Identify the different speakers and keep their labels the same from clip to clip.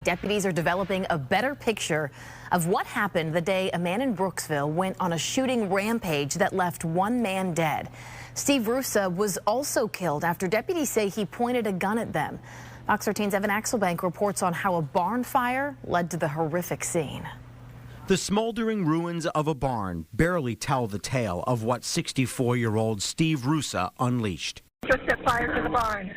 Speaker 1: Deputies are developing a better picture of what happened the day a man in Brooksville went on a shooting rampage that left one man dead. Steve Russa was also killed after deputies say he pointed a gun at them. Fox 13's Evan Axelbank reports on how a barn fire led to the horrific scene.
Speaker 2: The smoldering ruins of a barn barely tell the tale of what 64-year-old Steve Russa unleashed.
Speaker 3: Just set fire to the barn.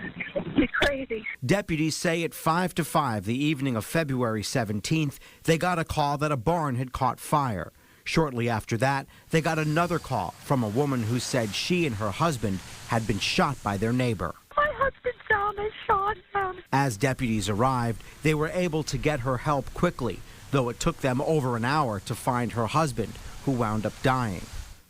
Speaker 3: He's crazy.
Speaker 2: Deputies say at 5 to 5 the evening of February 17th, they got a call that a barn had caught fire. Shortly after that, they got another call from a woman who said she and her husband had been shot by their neighbor.
Speaker 3: My husband's down. They shot him.
Speaker 2: As deputies arrived, they were able to get her help quickly, though it took them over an hour to find her husband, who wound up dying.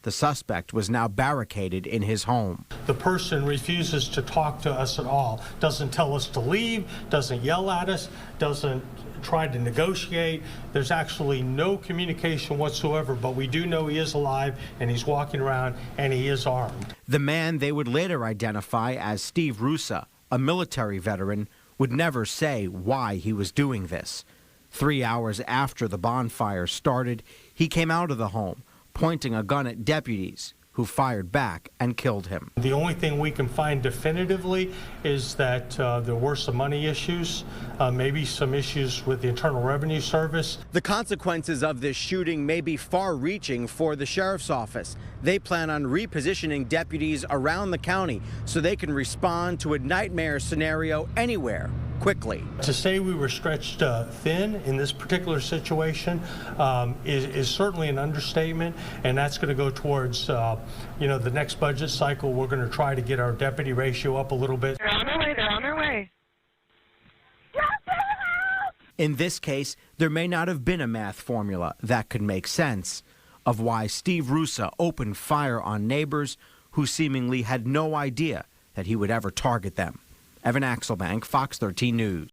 Speaker 2: The suspect was now barricaded in his home.
Speaker 4: The person refuses to talk to us at all, doesn't tell us to leave, doesn't yell at us, doesn't try to negotiate. There's actually no communication whatsoever, but we do know he is alive and he's walking around and he is armed.
Speaker 2: The man they would later identify as Steve Russa, a military veteran, would never say why he was doing this. 3 hours after the bonfire started, he came out of the home, pointing a gun at deputies, who fired back and killed him.
Speaker 4: The only thing we can find definitively is that there were some money issues, maybe some issues with the Internal Revenue Service.
Speaker 2: The consequences of this shooting may be far-reaching for the sheriff's office. They plan on repositioning deputies around the county so they can respond to a nightmare scenario anywhere quickly.
Speaker 4: To say we were stretched thin in this particular situation is certainly an understatement, and that's going to go towards the next budget cycle. We're going to try to get our deputy ratio up a little bit.
Speaker 3: They're on their way. They're on their way.
Speaker 2: In this case, there may not have been a math formula that could make sense of why Steve Russa opened fire on neighbors who seemingly had no idea that he would ever target them. Evan Axelbank, Fox 13 News.